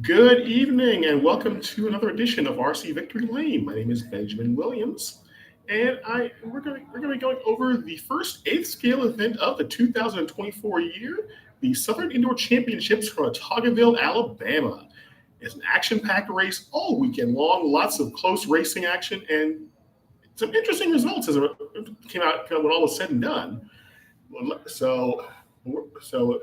Good evening and welcome to another edition of RC Victory Lane. My name is Benjamin Williams, and we're going to be going over the first eighth scale event of the 2024 year, the Southern Indoor Championships from Autagaville, Alabama. It's an action-packed race all weekend long, lots of close racing action, and some interesting results as it came out when all was said and done. So, so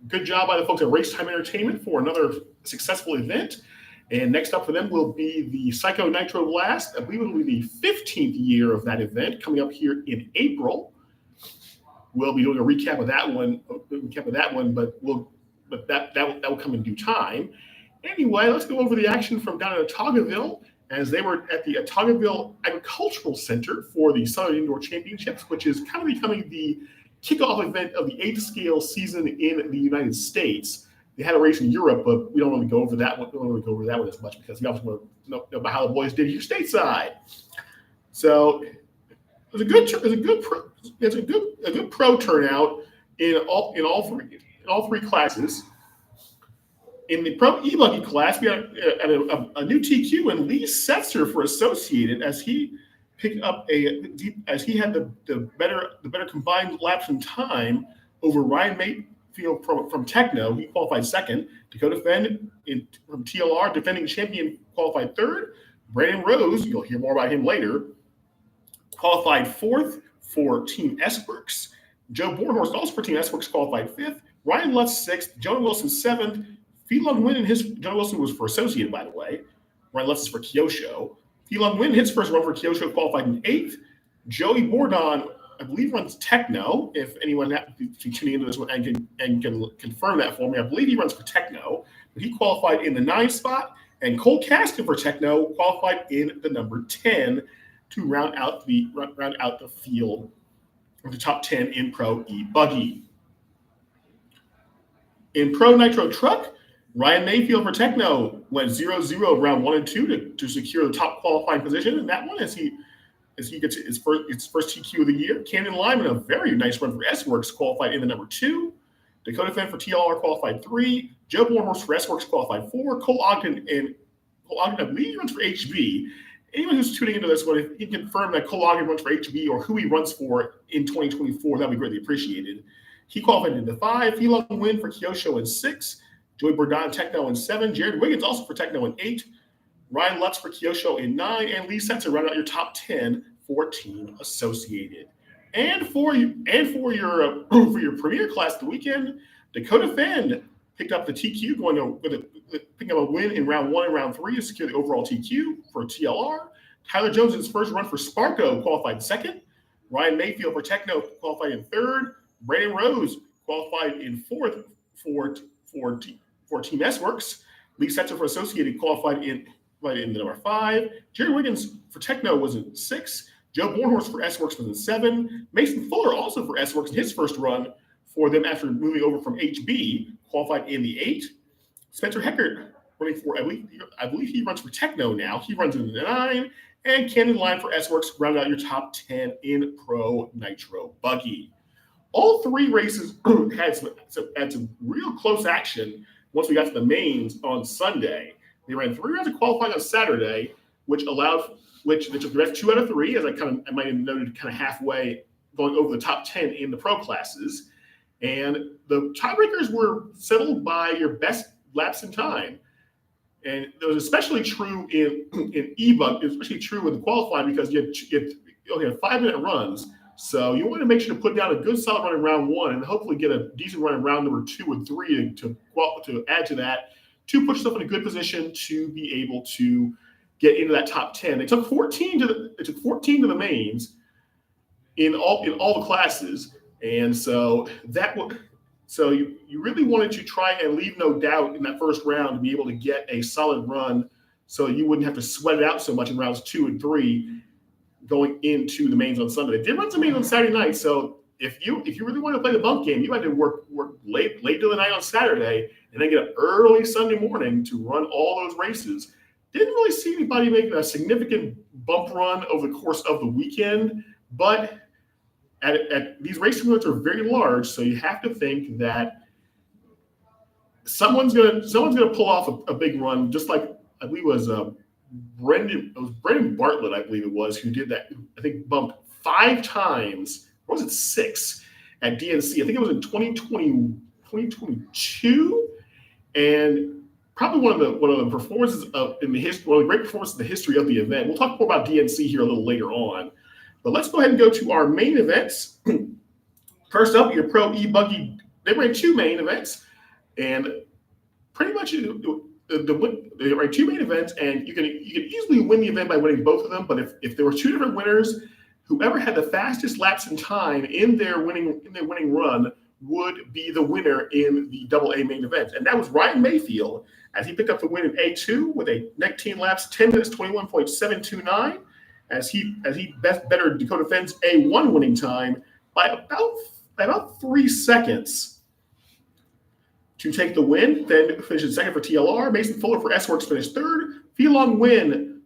good job by the folks at Racetime Entertainment for another successful event. And next up for them will be the Psycho Nitro Blast. I believe it will be the 15th year of that event coming up here in April. We'll be doing a recap of that one, but that will come in due time. Anyway, let's go over the action from down at Autagaville as they were at the Autagaville Agricultural Center for the Southern Indoor Championships, which is kind of becoming the kickoff event of the eighth scale season in the United States. They had a race in Europe, but we don't really go over that one. We don't really go over that one as much because we obviously want to know about how the boys did here stateside. So it was a good pro turnout in all three classes. In the pro e-buggy class, we had a new TQ and Lee Setzer for Associated as he picked up as he had the better combined laps in time over Ryan Mayfield from Techno. He qualified second. Dakota Fenn from TLR, defending champion, qualified third. Brandon Rose, you'll hear more about him later, qualified fourth for Team S-Works. Joe Bornhorst, also for Team S-Works, qualified fifth. Ryan Lutz sixth. Jonah Wilson seventh. Phelon Wynn Jonah Wilson was for Associated, by the way. Ryan Lutz is for Kyosho. Phelon Wynn, his first run for Kyosho, qualified in eighth. Joey Bordon, I believe, runs Techno. If anyone happens to be tuning into this one and can confirm that for me, I believe he runs for Techno. But he qualified in the 9th spot. And Cole Caston for Techno qualified in the number 10 to round out the field of the top 10 in Pro E-Buggy. In Pro Nitro Truck, Ryan Mayfield for Techno went 0-0 round 1 and 2 to secure the top qualifying position in that one as he gets his first TQ of the year. Camden Lyman, a very nice run for S-Works, qualified in the number 2. Dakota Fenn for TLR qualified 3. Joe Bornhorst for S-Works qualified 4. Cole Ogden, I believe he runs for HB. Anyone who's tuning into this one, if he can confirm that Cole Ogden runs for HB or who he runs for in 2024, that would be greatly appreciated. He qualified into 5. Phelon Wynn for Kyosho in 6. Joey Bordon, Techno in 7. Jared Wiggins also for Techno in 8. Ryan Lutz for Kyosho in 9. And Lee Setzer round out your top 10 for Team Associated. And for your premier class of the weekend, Dakota Fenn picked up the TQ, picking up a win in round 1 and round 3 to secure the overall TQ for TLR. Tyler Jones, his first run for Sparko, qualified second. Ryan Mayfield for Techno qualified in third. Brandon Rose qualified in fourth for Team S-Works. Lee Setzer for Associated qualified in the number 5. Jerry Wiggins for Techno was in 6. Joe Bornhorst for S-Works was in 7. Mason Fuller also for S-Works in his first run for them after moving over from HB, qualified in the 8. Spencer Heckert running for, I believe he runs for Techno now. He runs in the 9. And Camden Lyman for S-Works round out your top 10 in Pro Nitro Buggy. All three races had some real close action once we got to the mains on Sunday. They ran 3 rounds of qualifying on Saturday, which took the rest 2 out of 3, as I might have noted, kind of halfway going over the top 10 in the pro classes. And the tiebreakers were settled by your best laps in time. And it was especially true in E-Bug, especially true in the qualifying because you only had 5-minute runs. So you want to make sure to put down a good solid run in round 1 and hopefully get a decent run in round number 2 and 3 to add to that, to put yourself in a good position to be able to get into that top 10. They took 14 to the mains in all the classes, and so you really wanted to try and leave no doubt in that first round to be able to get a solid run, so you wouldn't have to sweat it out so much in rounds 2 and 3 going into the mains on Sunday. They did run some mains on Saturday night, so if you really wanted to play the bump game, you had to work late till the night on Saturday and then get up early Sunday morning to run all those races. Didn't really see anybody making a significant bump run over the course of the weekend, but at these racing limits are very large, so you have to think that someone's gonna pull off a big run, just like I believe it was Brendan Bartlett, I believe it was, who did that. I think bumped 5 times, or was it 6 at DNC? I think it was in 2022, and probably one of the performances in the history, one of the great performances in the history of the event. We'll talk more about DNC here a little later on, but let's go ahead and go to our main events. First up, your Pro E-Buggy. They ran 2 main events, and pretty much they ran 2 main events, and you can easily win the event by winning both of them. But if there were 2 different winners, whoever had the fastest laps in time in their winning run would be the winner in the AA main event. And that was Ryan Mayfield, as he picked up the win in A2 with a 19 laps, 10 minutes, 21.729, as he bettered Dakota Fenn's A1 winning time by about 3 seconds to take the win. Then finished second for TLR. Mason Fuller for S-Works finished third. Fee-Long Win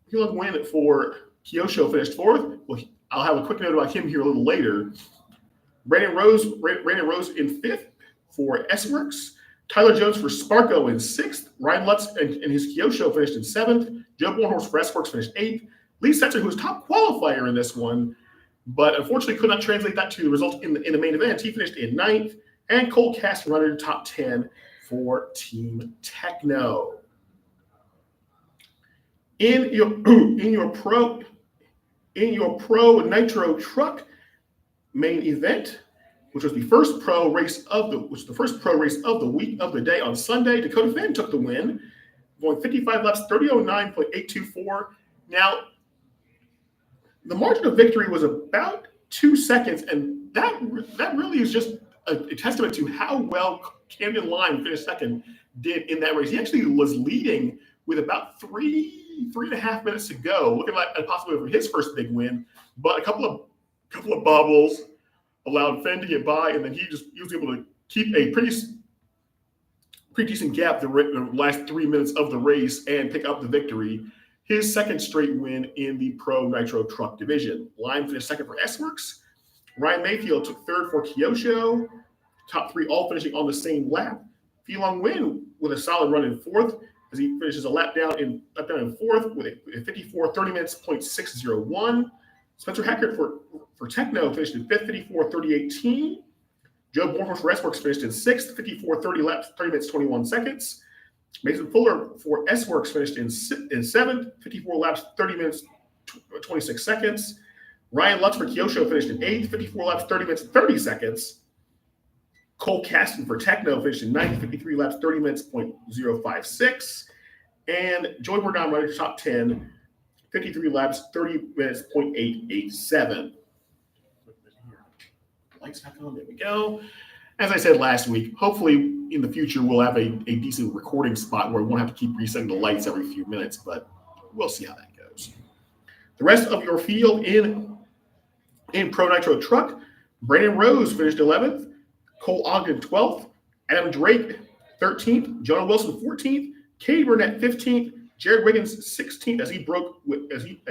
for Kyosho finished fourth. Well, I'll have a quick note about him here a little later. Brandon Rose in fifth for S-Works. Tyler Jones for Sparko in sixth. Ryan Lutz and his Kyosho finished in seventh. Joe Bornhorst for S-Works finished eighth. Lee Setzer, who was top qualifier in this one, but unfortunately could not translate that to the result in the main event. He finished in ninth. And Cole Caston running top 10 for Team Techno. In your Pro Nitro Truck main event, which was the first pro race of the week of the day on Sunday, Dakota Fenn took the win, going 55 laps, 30:09.824. Now, the margin of victory was about 2 seconds, and that really is just a testament to how well Camden Lime finished second did in that race. He actually was leading with about three and a half minutes to go, looking like a possibility for his first big win. But a couple of bobbles allowed Fenn to get by, and then he was able to keep a pretty decent gap the last 3 minutes of the race and pick up the victory. His second straight win in the Pro Nitro Truck division. Lime finished second for S-Works. Ryan Mayfield took third for Kyosho. Top 3 all finishing on the same lap. Fee-Long Win with a solid run in fourth, as he finishes a lap down in fourth with a 54:30.601. Spencer Hackett for Techno finished in fifth, 54:30.18. Joe Bornhorst for S-Works finished in sixth, 54:30 laps, 30 minutes, 21 seconds. Mason Fuller for S-Works finished in seventh, 54 laps, 30 minutes, 26 seconds. Ryan Lutz for Kyosho finished in eighth, 54 laps, 30 minutes, 30 seconds. Cole Caston for Techno finished in ninth, 53 laps, 30 minutes, 0.056. And Joey Bourdon running top 10, 53 laps, 30 minutes, 0.887. Lights back on, there we go. As I said last week, hopefully in the future we'll have a decent recording spot where we won't have to keep resetting the lights every few minutes, but we'll see how that goes. The rest of your field in Pro Nitro Truck, Brandon Rose finished 11th, Cole Ogden 12th, Adam Drake 13th, Jonah Wilson 14th, Cade Burnett 15th, Jared Wiggins 16th as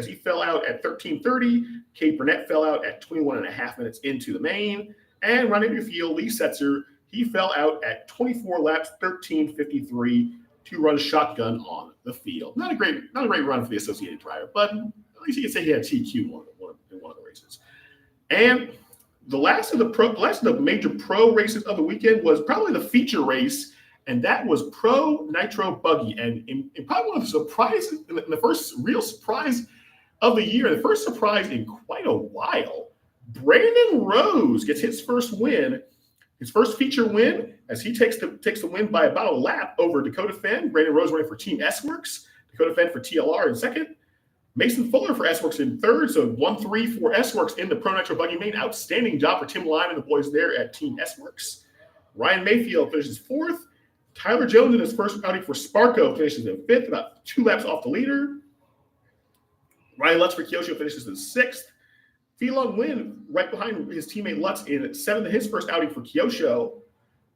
he fell out at 13:30. Cade Burnett fell out at 21 and a half minutes into the main. And running your field, Lee Setzer, he fell out at 24 laps, 13:53 to run shotgun on the field. Not a great run for the Associated driver, but at least you can say he had TQ in one of the races. And the last of the major pro races of the weekend was probably the feature race, and that was Pro Nitro Buggy. And probably one of the surprises, the first real surprise of the year, the first surprise in quite a while, Brandon Rose gets his first win, his first feature win, as he takes the win by about a lap over Dakota Fenn. Brandon Rose running for Team S-Works, Dakota Fenn for TLR in second. Mason Fuller for S-Works in third, so 1-3 for S-Works in the Pro Nitro Buggy main. Outstanding job for Tim Lime and the boys there at Team S-Works. Ryan Mayfield finishes fourth. Tyler Jones in his first outing for Sparko finishes in fifth, about 2 laps off the leader. Ryan Lutz for Kyosho finishes in sixth. Fee-Long Win right behind his teammate Lutz in seventh in his first outing for Kyosho.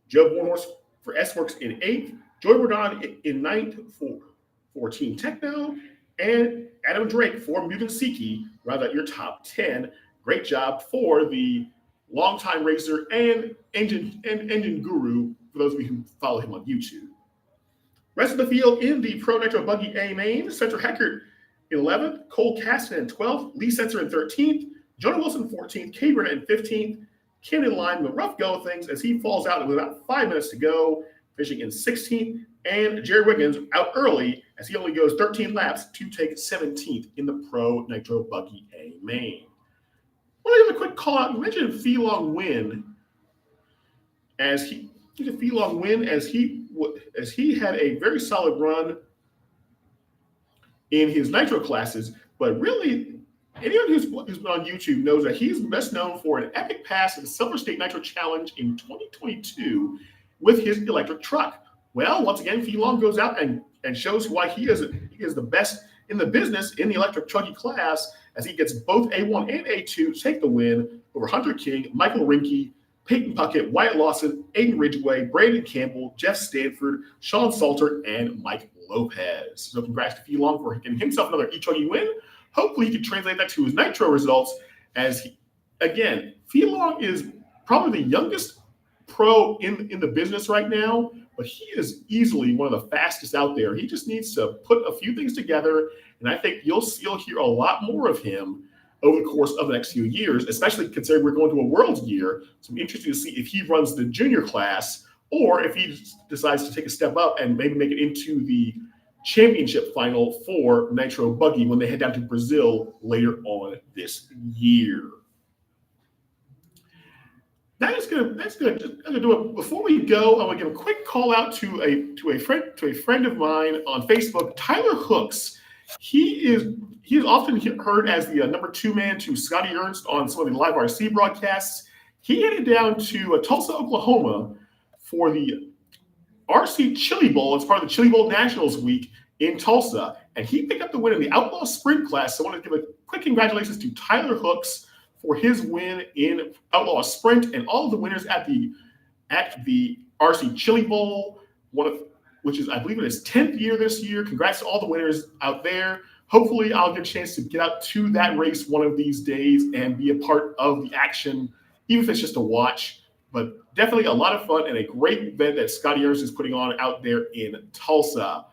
Joe Bornhorst for S-Works in eighth. Joey Bourdon in ninth for Team Techno. And Adam Drake for Mutant Siki round out your top 10. Great job for the longtime racer and engine guru for those of you who follow him on YouTube. Rest of the field in the Pro Nitro Buggy A main, Spencer Heckert in 11th, Cole Caston in 12th, Lee Setzer in 13th, Jonah Wilson 14th, Cade Burnett in 15th, Camden Lime with a rough go of things as he falls out with about 5 minutes to go, finishing in 16th, and Jerry Wiggins out early as he only goes 13 laps to take 17th in the Pro Nitro Buggy A main. I want to give a quick call out. You mentioned Felong Win as he had a very solid run in his Nitro classes, but really anyone who's been on YouTube knows that he's best known for an epic pass at the Silver State Nitro Challenge in 2022 with his electric truck. Well, once again, Felong goes out and shows why he is the best in the business in the electric trucky class as he gets both A1 and A2 to take the win over Hunter King, Michael Rinke, Peyton Puckett, Wyatt Lawson, Aiden Ridgway, Brandon Campbell, Jeff Stanford, Sean Salter, and Mike Lopez. So congrats to Felong for getting himself another e-trucky win. Hopefully he can translate that to his Nitro results as Felong is probably the youngest pro in the business right now, but he is easily one of the fastest out there. He just needs to put a few things together, and I think you'll hear a lot more of him over the course of the next few years, especially considering we're going to a World's year. So I'm interested to see if he runs the junior class or if he decides to take a step up and maybe make it into the championship final for Nitro Buggy when they head down to Brazil later on this year. That's gonna do it. Before we go, I want to give a quick call out to a friend of mine on Facebook, Tyler Hooks. He is often heard as the number 2 man to Scotty Ernst on some of the live RC broadcasts. He headed down to Tulsa, Oklahoma for the RC Chili Bowl as part of the Chili Bowl Nationals week in Tulsa, and he picked up the win in the Outlaw Sprint class. So I want to give a quick congratulations to Tyler Hooks for his win in Outlaw Sprint and all of the winners at the RC Chili Bowl, which is, I believe, in its 10th year this year. Congrats to all the winners out there. Hopefully I'll get a chance to get out to that race one of these days and be a part of the action, even if it's just a watch. But definitely a lot of fun and a great event that Scotty Ernst is putting on out there in Tulsa.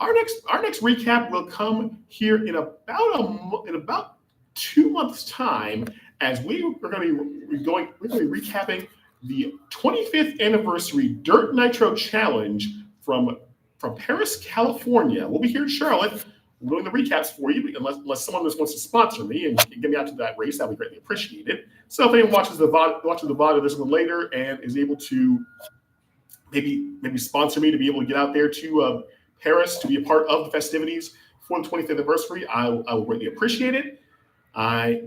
Our next recap will come here in about 2 months' time, as we're going to be recapping the 25th anniversary Dirt Nitro Challenge from Paris, California. We'll be here in Charlotte. We're doing the recaps for you, unless someone just wants to sponsor me and get me out to that race. That would be greatly appreciated. So if anyone watches the VOD of this one later and is able to maybe sponsor me to be able to get out there to Paris to be a part of the festivities for the 25th anniversary, I will greatly appreciate it. I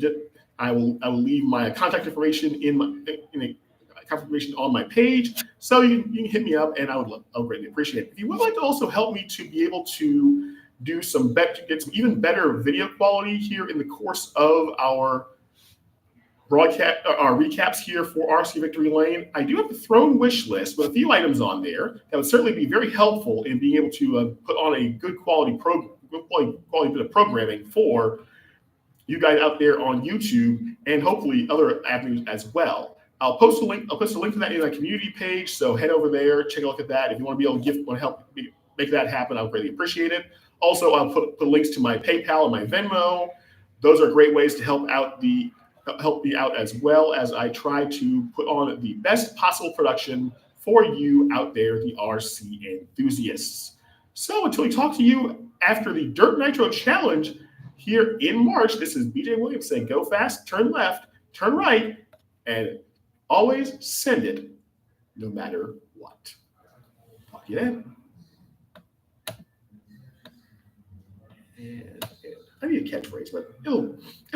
will leave my contact information information on my page, so you can hit me up, and I would greatly appreciate it. If you would like to also help me to be able to get some even better video quality here in the course of our broadcast, our recaps here for RC Victory Lane, I do have a throne wish list with a few items on there that would certainly be very helpful in being able to put on a good quality bit of programming for you guys out there on YouTube and hopefully other avenues as well. I'll post a link to that in my community page, so head over there, take a look at that. If you want to be able to help me make that happen, I'll greatly appreciate it. Also, I'll put links to my PayPal and my Venmo. Those are great ways to help me out, as well as I try to put on the best possible production for you out there, the RC enthusiasts. So until we talk to you after the Dirt Nitro Challenge here in March, this is BJ Williams saying go fast, turn left, turn right, and always send it no matter what. Talk to you then. And I need a catchphrase, but it'll